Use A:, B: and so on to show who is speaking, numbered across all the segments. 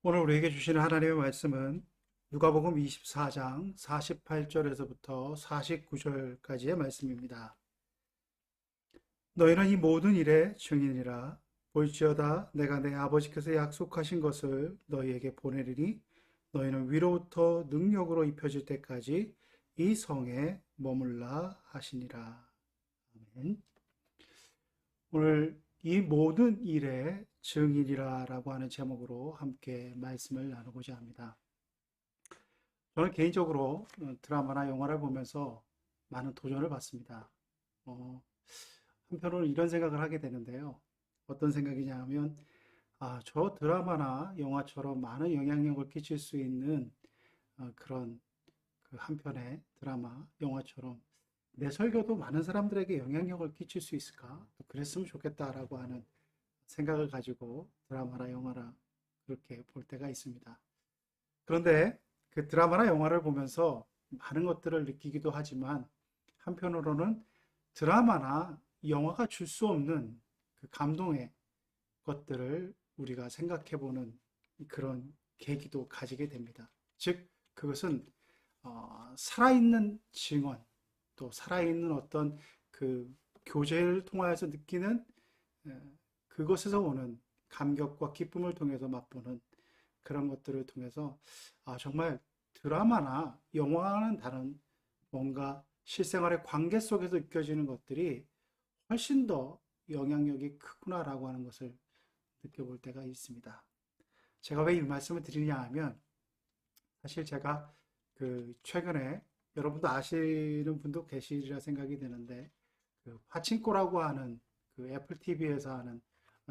A: 오늘 우리에게 주시는 하나님의 말씀은 누가복음 24장 48절에서부터 49절까지의 말씀입니다. 너희는 이 모든 일의 증인이라. 볼지어다 내가 내 아버지께서 약속하신 것을 너희에게 보내리니 너희는 위로부터 능력으로 입혀질 때까지 이 성에 머물라 하시니라. 아멘. 오늘 이 모든 일의 증인이라라고 하는 제목으로 함께 말씀을 나누고자 합니다. 저는 개인적으로 드라마나 영화를 보면서 많은 도전을 받습니다. 한편으로는 이런 생각을 하게 되는데요. 어떤 생각이냐 하면, 저 드라마나 영화처럼 많은 영향력을 끼칠 수 있는 그런 그 한편의 드라마, 영화처럼 내 설교도 많은 사람들에게 영향력을 끼칠 수 있을까? 그랬으면 좋겠다라고 하는 생각을 가지고 드라마나 영화나 그렇게 볼 때가 있습니다. 그런데 그 드라마나 영화를 보면서 많은 것들을 느끼기도 하지만 한편으로는 드라마나 영화가 줄 수 없는 그 감동의 것들을 우리가 생각해 보는 그런 계기도 가지게 됩니다. 즉, 그것은 살아있는 증언, 또 살아있는 어떤 그 교제를 통하여서 느끼는 그것에서 오는 감격과 기쁨을 통해서 맛보는 그런 것들을 통해서 정말 드라마나 영화와는 다른 뭔가 실생활의 관계 속에서 느껴지는 것들이 훨씬 더 영향력이 크구나라고 하는 것을 느껴볼 때가 있습니다. 제가 왜 이 말씀을 드리냐 하면 사실 제가 그 최근에 여러분도 아시는 분도 계시리라 생각이 되는데 그 파친코라고 하는 그 애플 TV에서 하는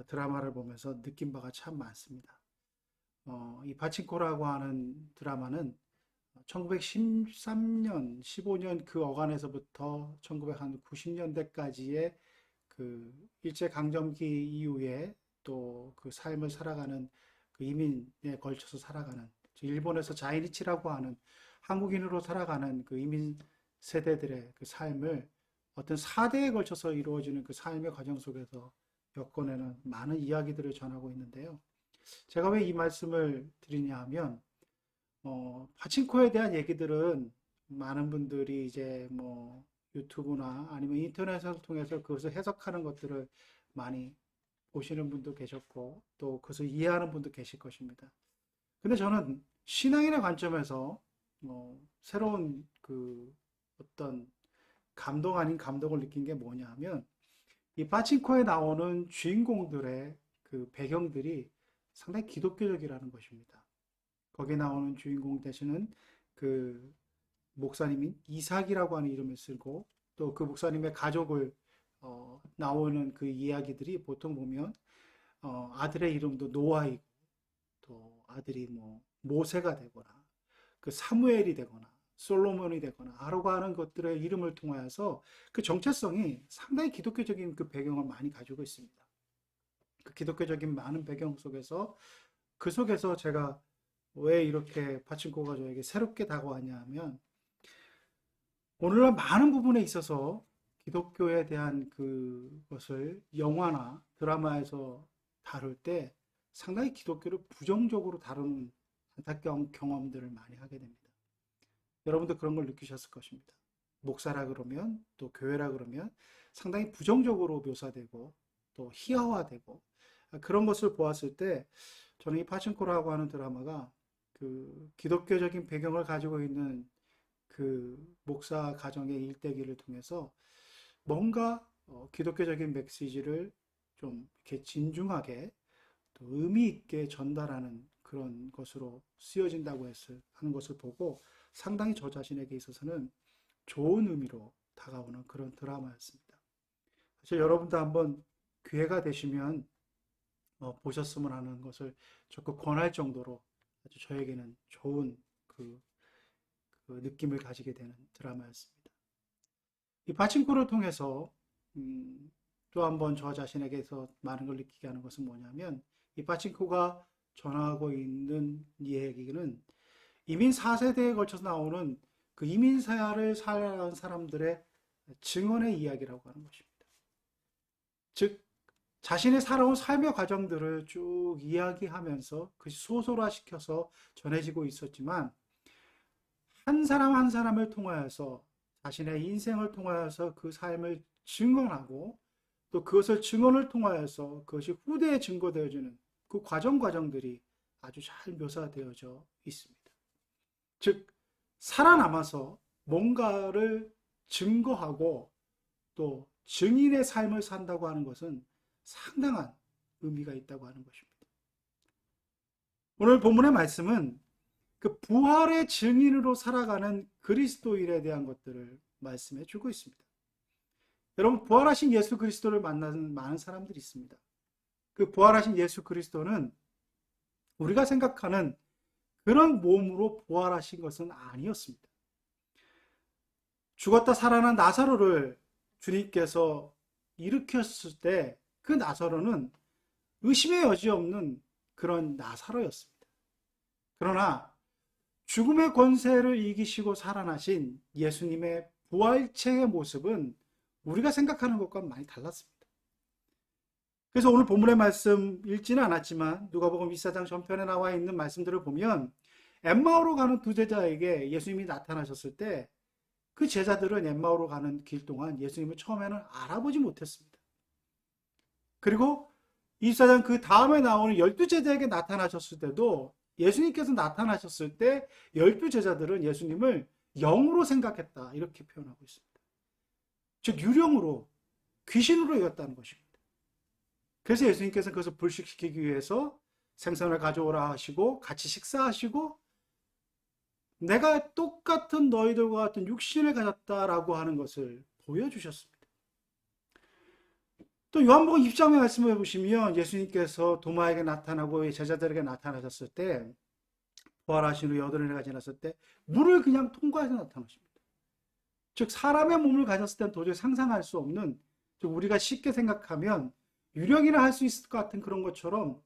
A: 드라마를 보면서 느낀 바가 참 많습니다. 이 파친코라고 하는 드라마는 1913년, 15년 그 어간에서부터 1990년대까지의 그 일제강점기 이후에 또 그 삶을 살아가는 그 이민에 걸쳐서 살아가는 일본에서 자이니치라고 하는 한국인으로 살아가는 그 이민 세대들의 그 삶을 어떤 4대에 걸쳐서 이루어지는 그 삶의 과정 속에서 엮어내는 많은 이야기들을 전하고 있는데요. 제가 왜 이 말씀을 드리냐 하면, 파친코에 대한 얘기들은 많은 분들이 이제 뭐 유튜브나 아니면 인터넷을 통해서 그것을 해석하는 것들을 많이 보시는 분도 계셨고, 또 그것을 이해하는 분도 계실 것입니다. 근데 저는 신앙인의 관점에서 새로운 그 어떤 감동 아닌 감동을 느낀 게 뭐냐 하면, 이 파친코에 나오는 주인공들의 그 배경들이 상당히 기독교적이라는 것입니다. 거기에 나오는 주인공 되시는 그 목사님인 이삭이라고 하는 이름을 쓰고 또 그 목사님의 가족을 나오는 그 이야기들이 보통 보면 아들의 이름도 노아이고 또 아들이 뭐 모세가 되거나 그 사무엘이 되거나 솔로몬이 되거나 하라고 하는 것들의 이름을 통하여서 그 정체성이 상당히 기독교적인 그 배경을 많이 가지고 있습니다. 그 기독교적인 많은 배경 속에서 그 속에서 제가 왜 이렇게 파친코가 저에게 새롭게 다가왔냐 하면 오늘날 많은 부분에 있어서 기독교에 대한 그것을 영화나 드라마에서 다룰 때 상당히 기독교를 부정적으로 다루는 안타까운 경험들을 많이 하게 됩니다. 여러분도 그런 걸 느끼셨을 것입니다. 목사라 그러면 또 교회라 그러면 상당히 부정적으로 묘사되고 또 희화화되고 그런 것을 보았을 때 저는 이 파친코라고 하는 드라마가 그 기독교적인 배경을 가지고 있는 그 목사 가정의 일대기를 통해서 뭔가 기독교적인 메시지를 좀 이렇게 진중하게 또 의미 있게 전달하는 그런 것으로 쓰여진다고 하는 것을 보고 상당히 저 자신에게 있어서는 좋은 의미로 다가오는 그런 드라마였습니다. 사실 여러분도 한번 기회가 되시면 보셨으면 하는 것을 적극 권할 정도로 아주 저에게는 좋은 그 느낌을 가지게 되는 드라마였습니다. 이 파친코를 통해서 또 한번 저 자신에게서 많은 걸 느끼게 하는 것은 뭐냐면 이 파친코가 전하고 있는 이야기는 이민 4세대에 걸쳐서 나오는 그 이민 생활을 살아온 사람들의 증언의 이야기라고 하는 것입니다. 즉 자신의 살아온 삶의 과정들을 쭉 이야기하면서 그것이 소설화시켜서 전해지고 있었지만 한 사람 한 사람을 통하여서 자신의 인생을 통하여서 그 삶을 증언하고 또 그것을 증언을 통하여서 그것이 후대에 증거되어지는 그 과정들이 아주 잘 묘사되어져 있습니다. 즉 살아남아서 뭔가를 증거하고 또 증인의 삶을 산다고 하는 것은 상당한 의미가 있다고 하는 것입니다. 오늘 본문의 말씀은 그 부활의 증인으로 살아가는 그리스도인에 대한 것들을 말씀해 주고 있습니다. 여러분, 부활하신 예수 그리스도를 만나는 많은 사람들이 있습니다. 그 부활하신 예수 그리스도는 우리가 생각하는 그런 몸으로 부활하신 것은 아니었습니다. 죽었다 살아난 나사로를 주님께서 일으켰을 때 그 나사로는 의심의 여지 없는 그런 나사로였습니다. 그러나 죽음의 권세를 이기시고 살아나신 예수님의 부활체의 모습은 우리가 생각하는 것과 많이 달랐습니다. 그래서 오늘 본문의 말씀 읽지는 않았지만 누가복음 24장 전편에 나와 있는 말씀들을 보면 엠마오로 가는 두 제자에게 예수님이 나타나셨을 때 그 제자들은 엠마오로 가는 길 동안 예수님을 처음에는 알아보지 못했습니다. 그리고 24장 그 다음에 나오는 12제자에게 나타나셨을 때도 예수님께서 나타나셨을 때 12제자들은 예수님을 영으로 생각했다 이렇게 표현하고 있습니다. 즉 유령으로 귀신으로 여겼다는 것입니다. 그래서 예수님께서 그것을 불식시키기 위해서 생선을 가져오라 하시고 같이 식사하시고 내가 똑같은 너희들과 같은 육신을 가졌다라고 하는 것을 보여주셨습니다. 또 요한복음 20장의 말씀을 보시면 예수님께서 도마에게 나타나고 제자들에게 나타나셨을 때 부활하신 후 8일가 지났을 때 물을 그냥 통과해서 나타나십니다. 즉 사람의 몸을 가졌을 때는 도저히 상상할 수 없는, 우리가 쉽게 생각하면 유령이라 할 수 있을 것 같은 그런 것처럼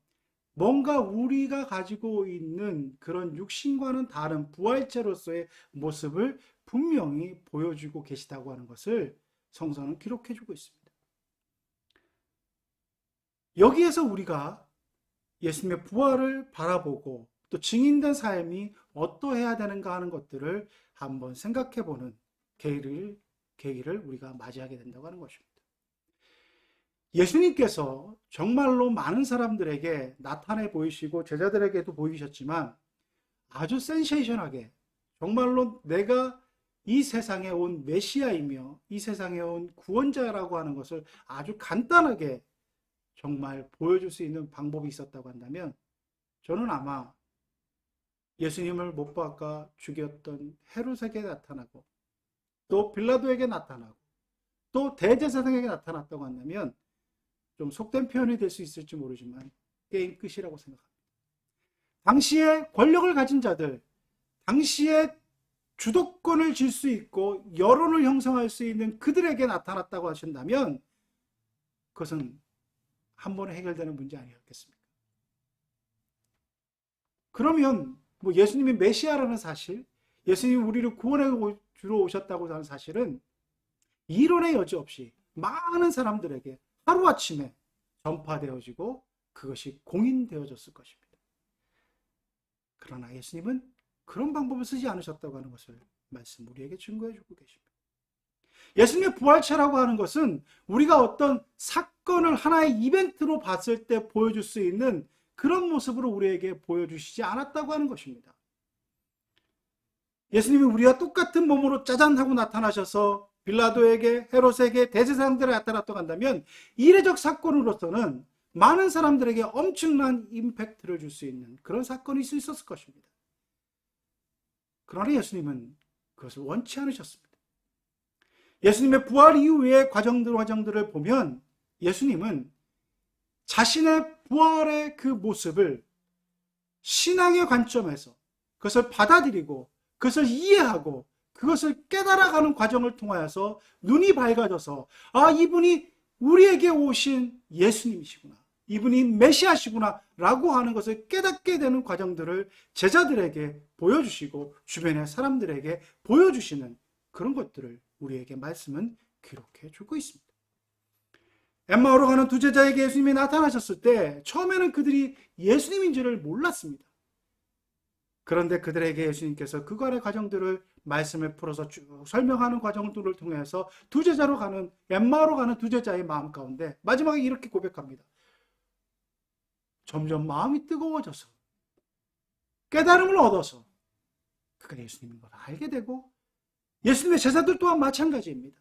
A: 뭔가 우리가 가지고 있는 그런 육신과는 다른 부활체로서의 모습을 분명히 보여주고 계시다고 하는 것을 성서는 기록해주고 있습니다. 여기에서 우리가 예수님의 부활을 바라보고 또 증인된 삶이 어떠해야 되는가 하는 것들을 한번 생각해보는 계기를 우리가 맞이하게 된다고 하는 것입니다. 예수님께서 정말로 많은 사람들에게 나타내 보이시고 제자들에게도 보이셨지만 아주 센세이션하게 정말로 내가 이 세상에 온 메시아이며 이 세상에 온 구원자라고 하는 것을 아주 간단하게 정말 보여줄 수 있는 방법이 있었다고 한다면 저는 아마 예수님을 못 박아 죽였던 헤롯에게 나타나고 또 빌라도에게 나타나고 또 대제사장에게 나타났다고 한다면 좀 속된 표현이 될 수 있을지 모르지만 게임 끝이라고 생각합니다. 당시에 권력을 가진 자들, 당시에 주도권을 쥘 수 있고 여론을 형성할 수 있는 그들에게 나타났다고 하신다면 그것은 한 번에 해결되는 문제 아니었겠습니까? 그러면 뭐 예수님이 메시아라는 사실, 예수님이 우리를 구원해 주러 오셨다고 하는 사실은 이론의 여지 없이 많은 사람들에게 하루아침에 전파되어지고 그것이 공인되어졌을 것입니다. 그러나 예수님은 그런 방법을 쓰지 않으셨다고 하는 것을 말씀 우리에게 증거해 주고 계십니다. 예수님의 부활체라고 하는 것은 우리가 어떤 사건을 하나의 이벤트로 봤을 때 보여줄 수 있는 그런 모습으로 우리에게 보여주시지 않았다고 하는 것입니다. 예수님이 우리와 똑같은 몸으로 짜잔 하고 나타나셔서 빌라도에게, 헤롯에게, 대제사장들에 나타났다고 한다면 이례적 사건으로서는 많은 사람들에게 엄청난 임팩트를 줄 수 있는 그런 사건이 있었을 것입니다. 그러나 예수님은 그것을 원치 않으셨습니다. 예수님의 부활 이후의 과정들을 보면 예수님은 자신의 부활의 그 모습을 신앙의 관점에서 그것을 받아들이고 그것을 이해하고 그것을 깨달아가는 과정을 통하여서 눈이 밝아져서 이분이 우리에게 오신 예수님이시구나, 이분이 메시아시구나 라고 하는 것을 깨닫게 되는 과정들을 제자들에게 보여주시고 주변의 사람들에게 보여주시는 그런 것들을 우리에게 말씀은 기록해 주고 있습니다. 엠마오로 가는 두 제자에게 예수님이 나타나셨을 때 처음에는 그들이 예수님인 줄을 몰랐습니다. 그런데 그들에게 예수님께서 그간의 과정들을 말씀을 풀어서 쭉 설명하는 과정들을 통해서 두 제자로 가는, 엠마오로 가는 두 제자의 마음 가운데 마지막에 이렇게 고백합니다. 점점 마음이 뜨거워져서 깨달음을 얻어서 그가 예수님인 걸 알게 되고, 예수님의 제자들 또한 마찬가지입니다.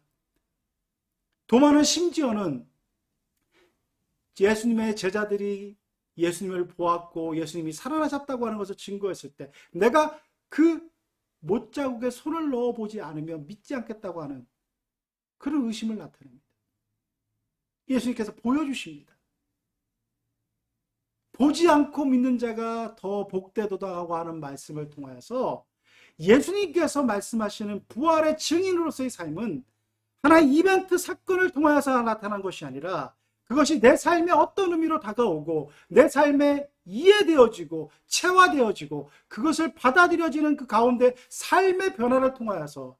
A: 도마는 심지어는 예수님의 제자들이 예수님을 보았고 예수님이 살아나셨다고 하는 것을 증거했을 때 내가 그 못자국에 손을 넣어보지 않으면 믿지 않겠다고 하는 그런 의심을 나타냅니다. 예수님께서 보여주십니다. 보지 않고 믿는 자가 더 복되도다고 하는 말씀을 통하여서 예수님께서 말씀하시는 부활의 증인으로서의 삶은 하나의 이벤트 사건을 통하여서 나타난 것이 아니라 그것이 내 삶에 어떤 의미로 다가오고 내 삶에 이해되어지고 체화되어지고 그것을 받아들여지는 그 가운데 삶의 변화를 통하여서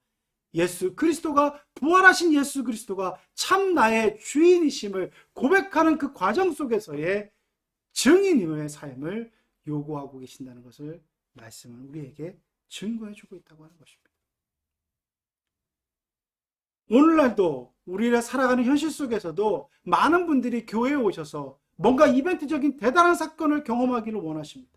A: 예수 그리스도가, 부활하신 예수 그리스도가 참 나의 주인이심을 고백하는 그 과정 속에서의 증인의 삶을 요구하고 계신다는 것을 말씀은 우리에게 증거해주고 있다고 하는 것입니다. 오늘날도 우리가 살아가는 현실 속에서도 많은 분들이 교회에 오셔서 뭔가 이벤트적인 대단한 사건을 경험하기를 원하십니다.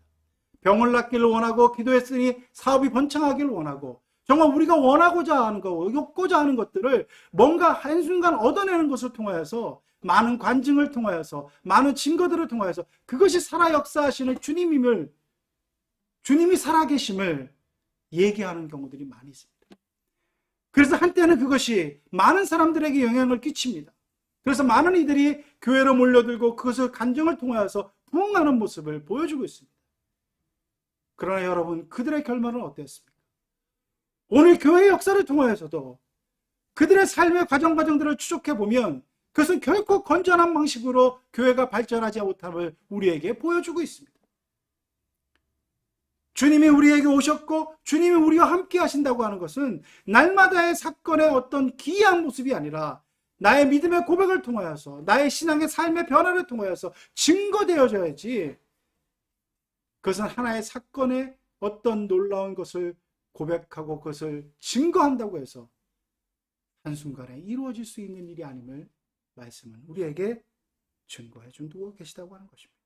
A: 병을 낫기를 원하고, 기도했으니 사업이 번창하기를 원하고, 정말 우리가 원하고자 하는 것, 욕고자 하는 것들을 뭔가 한순간 얻어내는 것을 통하여서, 많은 관증을 통하여서, 많은 증거들을 통하여서 그것이 살아 역사하시는 주님임을, 주님이 살아계심을 얘기하는 경우들이 많이 있습니다. 그래서 한때는 그것이 많은 사람들에게 영향을 끼칩니다. 그래서 많은 이들이 교회로 몰려들고 그것을 간증을 통하여서 부흥하는 모습을 보여주고 있습니다. 그러나 여러분, 그들의 결말은 어땠습니까? 오늘 교회의 역사를 통하여서도 그들의 삶의 과정들을 추적해보면 그것은 결코 건전한 방식으로 교회가 발전하지 못함을 우리에게 보여주고 있습니다. 주님이 우리에게 오셨고 주님이 우리와 함께 하신다고 하는 것은 날마다의 사건의 어떤 기이한 모습이 아니라 나의 믿음의 고백을 통하여서, 나의 신앙의 삶의 변화를 통하여서 증거되어져야지, 그것은 하나의 사건의 어떤 놀라운 것을 고백하고 그것을 증거한다고 해서 한순간에 이루어질 수 있는 일이 아님을 말씀은 우리에게 증거해 주고 계시다고 하는 것입니다.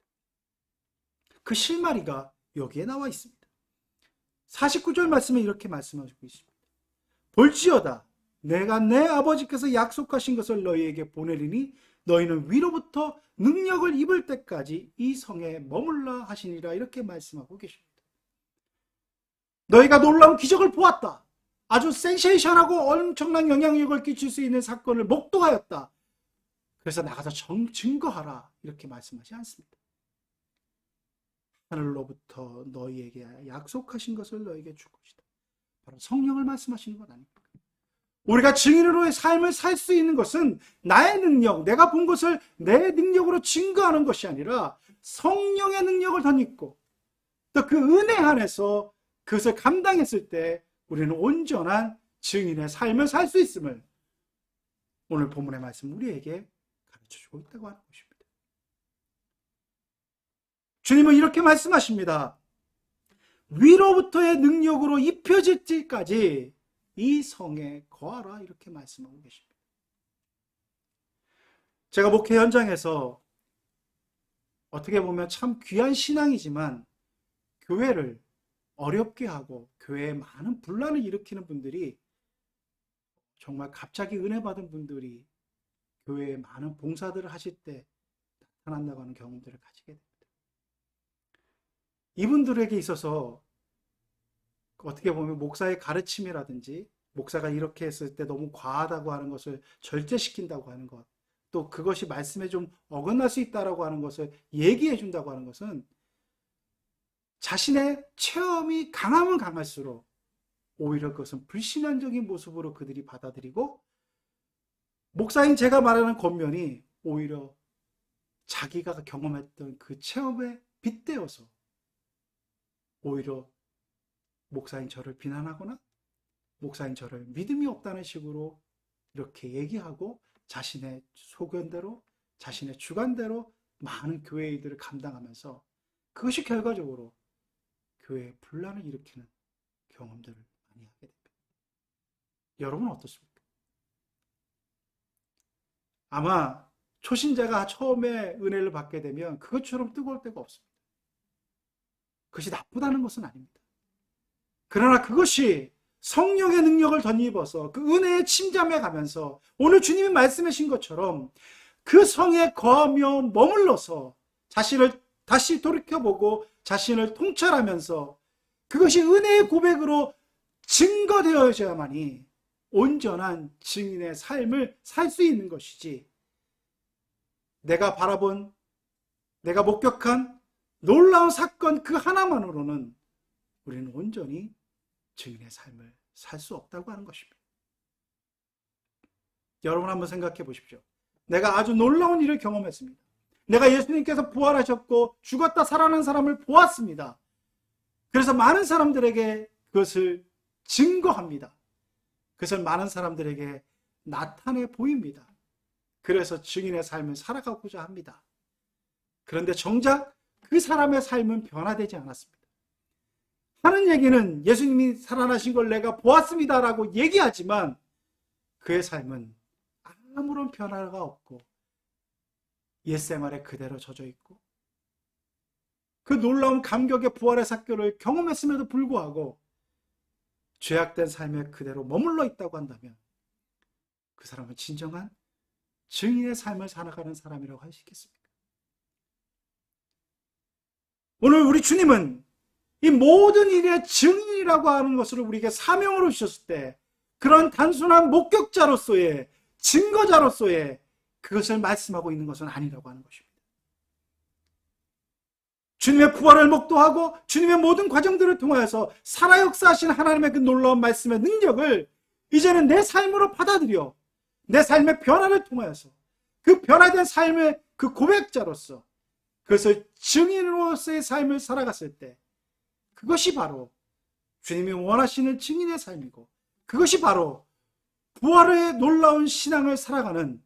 A: 그 실마리가 여기에 나와 있습니다. 49절 말씀에 이렇게 말씀하고 있습니다. 볼지어다 내가 내 아버지께서 약속하신 것을 너희에게 보내리니 너희는 위로부터 능력을 입을 때까지 이 성에 머물라 하시니라, 이렇게 말씀하고 계십니다. 너희가 놀라운 기적을 보았다. 아주 센세이션하고 엄청난 영향력을 끼칠 수 있는 사건을 목도하였다. 그래서 나가서 증거하라, 이렇게 말씀하지 않습니다. 하늘로부터 너희에게 약속하신 것을 너희에게 줄 것이다. 바로 성령을 말씀하시는 것 아닙니까? 우리가 증인으로의 삶을 살 수 있는 것은 나의 능력, 내가 본 것을 내 능력으로 증거하는 것이 아니라 성령의 능력을 덧입고 또 그 은혜 안에서 그것을 감당했을 때 우리는 온전한 증인의 삶을 살 수 있음을 오늘 본문의 말씀 우리에게 가르쳐주고 있다고 하는 것입니다. 주님은 이렇게 말씀하십니다. 위로부터의 능력으로 입혀질 때까지 이 성에 거하라, 이렇게 말씀하고 계십니다. 제가 목회 현장에서 어떻게 보면 참 귀한 신앙이지만 교회를 어렵게 하고 교회에 많은 분란을 일으키는 분들이, 정말 갑자기 은혜 받은 분들이 교회에 많은 봉사들을 하실 때 나타난다고 하는 경험들을 가지게 됩니다. 이분들에게 있어서 어떻게 보면 목사의 가르침이라든지 목사가 이렇게 했을 때 너무 과하다고 하는 것을 절제시킨다고 하는 것, 또 그것이 말씀에 좀 어긋날 수 있다라고 하는 것을 얘기해 준다고 하는 것은 자신의 체험이 강하면 강할수록 오히려 그것은 불신앙적인 모습으로 그들이 받아들이고, 목사인 제가 말하는 겉면이 오히려 자기가 경험했던 그 체험에 빗대어서 오히려 목사인 저를 비난하거나 목사인 저를 믿음이 없다는 식으로 이렇게 얘기하고 자신의 소견대로 자신의 주관대로 많은 교회 일들을 감당하면서 그것이 결과적으로 교회에 분란을 일으키는 경험들을 많이 하게 됩니다. 여러분은 어떻습니까? 아마 초신자가 처음에 은혜를 받게 되면 그것처럼 뜨거울 때가 없습니다. 그것이 나쁘다는 것은 아닙니다. 그러나 그것이 성령의 능력을 덧입어서 그 은혜의 침잠에 가면서 오늘 주님이 말씀하신 것처럼 그 성에 거하며 머물러서 자신을 다시 돌이켜보고 자신을 통찰하면서 그것이 은혜의 고백으로 증거되어져야만이 온전한 증인의 삶을 살 수 있는 것이지, 내가 바라본, 내가 목격한 놀라운 사건 그 하나만으로는 우리는 온전히 증인의 삶을 살 수 없다고 하는 것입니다. 여러분 한번 생각해 보십시오. 내가 아주 놀라운 일을 경험했습니다. 내가 예수님께서 부활하셨고 죽었다 살아난 사람을 보았습니다. 그래서 많은 사람들에게 그것을 증거합니다. 그것을 많은 사람들에게 나타내 보입니다. 그래서 증인의 삶을 살아가고자 합니다. 그런데 정작 그 사람의 삶은 변화되지 않았습니다. 하는 얘기는 예수님이 살아나신 걸 내가 보았습니다라고 얘기하지만 그의 삶은 아무런 변화가 없고 옛생활에 그대로 젖어 있고 그 놀라운 감격의 부활의 사건을 경험했음에도 불구하고 죄악된 삶에 그대로 머물러 있다고 한다면 그 사람은 진정한 증인의 삶을 살아가는 사람이라고 할 수 있겠습니까? 오늘 우리 주님은 이 모든 일의 증인이라고 하는 것을 우리에게 사명으로 주셨을 때 그런 단순한 목격자로서의 증거자로서의 그것을 말씀하고 있는 것은 아니라고 하는 것입니다. 주님의 부활을 목도하고 주님의 모든 과정들을 통하여서 살아 역사하신 하나님의 그 놀라운 말씀의 능력을 이제는 내 삶으로 받아들여 내 삶의 변화를 통하여서 그 변화된 삶의 그 고백자로서 그것을 증인으로서의 삶을 살아갔을 때 그것이 바로 주님이 원하시는 증인의 삶이고 그것이 바로 부활의 놀라운 신앙을 살아가는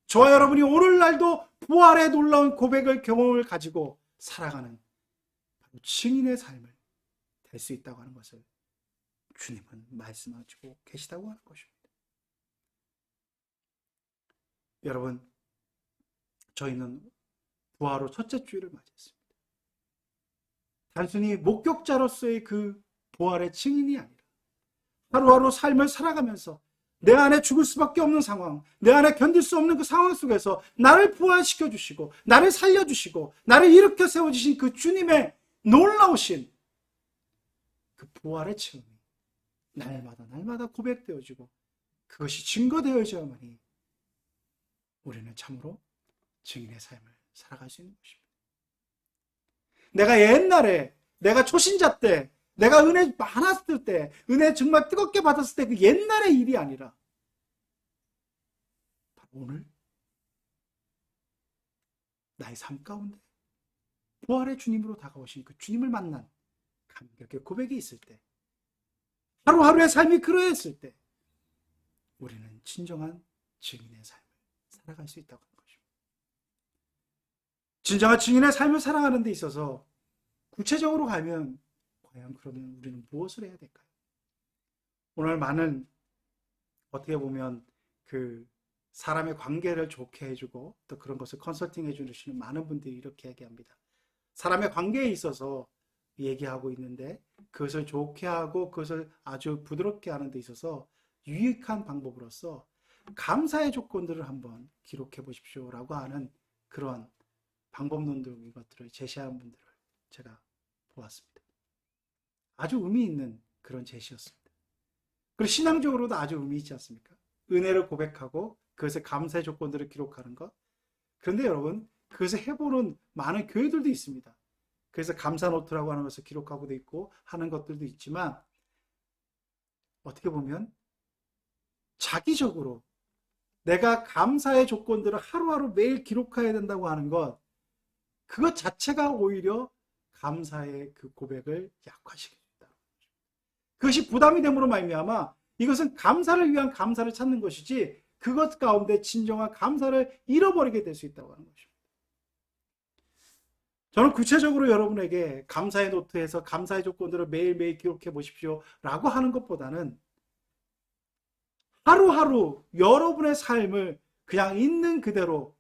A: 저와 여러분이 오늘날도 부활의 놀라운 고백을 경험을 가지고 살아가는 바로 증인의 삶을 될 수 있다고 하는 것을 주님은 말씀하시고 계시다고 하는 것입니다. 여러분, 저희는 부활 후 첫째 주일을 맞이했습니다. 단순히 목격자로서의 그 부활의 증인이 아니라 하루하루 삶을 살아가면서 내 안에 죽을 수밖에 없는 상황, 내 안에 견딜 수 없는 그 상황 속에서 나를 부활시켜 주시고 나를 살려주시고 나를 일으켜 세워주신 그 주님의 놀라우신 그 부활의 체험이 날마다 고백되어지고 그것이 증거되어져야만이 우리는 참으로 증인의 삶을 살아갈 수 있는 것입니다. 내가 옛날에 내가 초신자 때 내가 은혜 많았을 때 은혜 정말 뜨겁게 받았을 때 그 옛날의 일이 아니라 오늘 나의 삶 가운데 부활의 주님으로 다가오신 그 주님을 만난 감격의 고백이 있을 때 하루하루의 삶이 그러했을 때 우리는 진정한 증인의 삶을 살아갈 수 있다고 하는 것입니다. 진정한 증인의 삶을 살아가는 데 있어서 구체적으로 가면 과연 그러면 우리는 무엇을 해야 될까요? 오늘 많은 어떻게 보면 그 사람의 관계를 좋게 해주고 또 그런 것을 컨설팅 해주시는 많은 분들이 이렇게 얘기합니다. 사람의 관계에 있어서 얘기하고 있는데 그것을 좋게 하고 그것을 아주 부드럽게 하는 데 있어서 유익한 방법으로서 감사의 조건들을 한번 기록해 보십시오라고 하는 그런 방법론들 이것들을 제시하는 분들을 제가 보았습니다. 아주 의미 있는 그런 제시였습니다. 그리고 신앙적으로도 아주 의미 있지 않습니까? 은혜를 고백하고 그것의 감사의 조건들을 기록하는 것. 그런데 여러분 그것을 해보는 많은 교회들도 있습니다. 그래서 감사 노트라고 하는 것을 기록하고도 있고 하는 것들도 있지만 어떻게 보면 자기적으로 내가 감사의 조건들을 하루하루 매일 기록해야 된다고 하는 것, 그것 자체가 오히려 감사의 그 고백을 약화시킵니다. 그것이 부담이 됨으로 말미암아 이것은 감사를 위한 감사를 찾는 것이지 그것 가운데 진정한 감사를 잃어버리게 될 수 있다고 하는 것입니다. 저는 구체적으로 여러분에게 감사의 노트에서 감사의 조건들을 매일매일 기록해 보십시오 라고 하는 것보다는 하루하루 여러분의 삶을 그냥 있는 그대로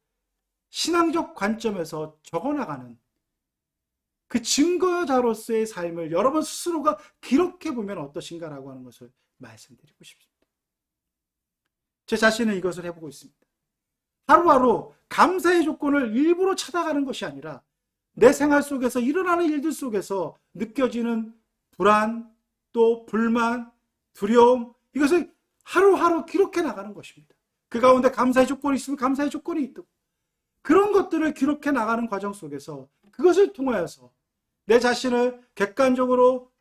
A: 신앙적 관점에서 적어나가는 그 증거자로서의 삶을 여러분 스스로가 기록해 보면 어떠신가라고 하는 것을 말씀드리고 싶습니다. 제 자신은 이것을 해보고 있습니다. 하루하루 감사의 조건을 일부러 찾아가는 것이 아니라 내 생활 속에서 일어나는 일들 속에서 느껴지는 불안, 또 불만, 두려움, 이것을 하루하루 기록해 나가는 것입니다. 그 가운데 감사의 조건이 있으면 감사의 조건이 있고, 그런 것들을 기록해 나가는 과정 속에서 그것을 통하여서 내 자신을 객관적으로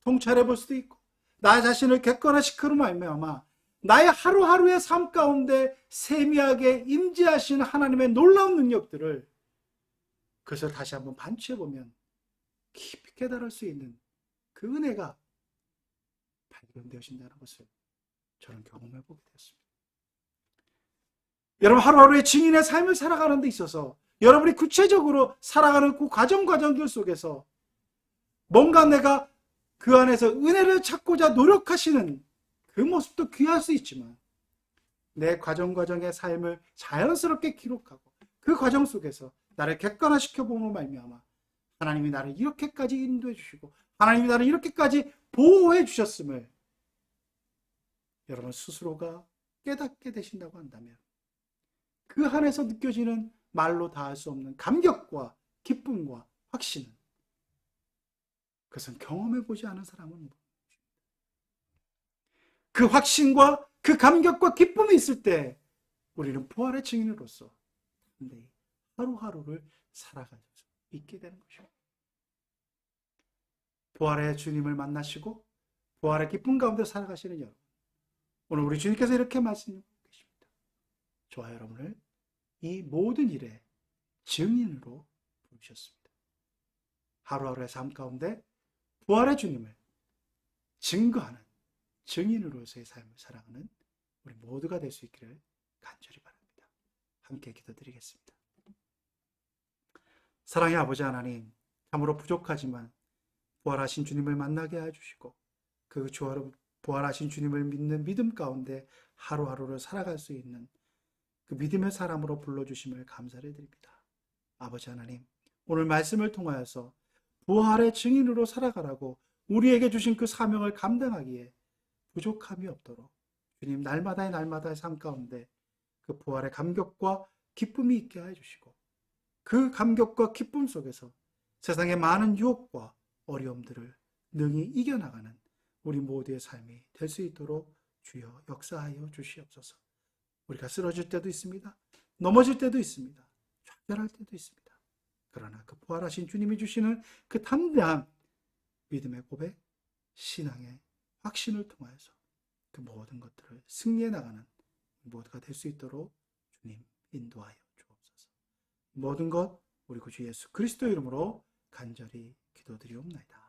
A: 통찰해 볼 수도 있고, 나 자신을 객관화시키는 말미암아 나의 하루하루의 삶 가운데 세미하게 임재하시는 하나님의 놀라운 능력들을 그것을 다시 한번 반추해보면 깊이 깨달을 수 있는 그 은혜가 발견되어진다는 것을 저는 경험해보게 되었습니다. 여러분, 하루하루의 증인의 삶을 살아가는 데 있어서 여러분이 구체적으로 살아가는 그 과정들 속에서 뭔가 내가 그 안에서 은혜를 찾고자 노력하시는 그 모습도 귀할 수 있지만 내 과정의 삶을 자연스럽게 기록하고 그 과정 속에서 나를 객관화시켜 보는 말미암아 하나님이 나를 이렇게까지 인도해 주시고 하나님이 나를 이렇게까지 보호해 주셨음을 여러분 스스로가 깨닫게 되신다고 한다면 그 안에서 느껴지는 말로 다 할 수 없는 감격과 기쁨과 확신은 그것은 경험해보지 않은 사람은 그 확신과 그 감격과 기쁨이 있을 때 우리는 부활의 증인으로서 하루하루를 살아갈 수 있게 되는 것입니다. 부활의 주님을 만나시고 부활의 기쁨 가운데 살아가시는 여러분, 오늘 우리 주님께서 이렇게 말씀하고 계십니다. 저와 여러분을 이 모든 일에 증인으로 부르셨습니다. 하루하루의 삶 가운데 부활의 주님을 증거하는 증인으로서의 삶을 살아가는 우리 모두가 될 수 있기를 간절히 바랍니다. 함께 기도드리겠습니다. 사랑의 아버지 하나님, 참으로 부족하지만 부활하신 주님을 만나게 해주시고 그 부활하신 주님을 믿는 믿음 가운데 하루하루를 살아갈 수 있는 그 믿음의 사람으로 불러주심을 감사를 드립니다. 아버지 하나님, 오늘 말씀을 통하여서 부활의 증인으로 살아가라고 우리에게 주신 그 사명을 감당하기에 부족함이 없도록 주님 날마다의 삶 가운데 그 부활의 감격과 기쁨이 있게 해주시고 그 감격과 기쁨 속에서 세상의 많은 유혹과 어려움들을 능히 이겨나가는 우리 모두의 삶이 될 수 있도록 주여 역사하여 주시옵소서. 우리가 쓰러질 때도 있습니다. 넘어질 때도 있습니다. 좌절할 때도 있습니다. 그러나 그 부활하신 주님이 주시는 그 담대한 믿음의 고백, 신앙의 확신을 통하여서 그 모든 것들을 승리해 나가는 모두가 될 수 있도록 주님 인도하여 주옵소서. 모든 것 우리 구주 예수 그리스도 이름으로 간절히 기도드리옵나이다.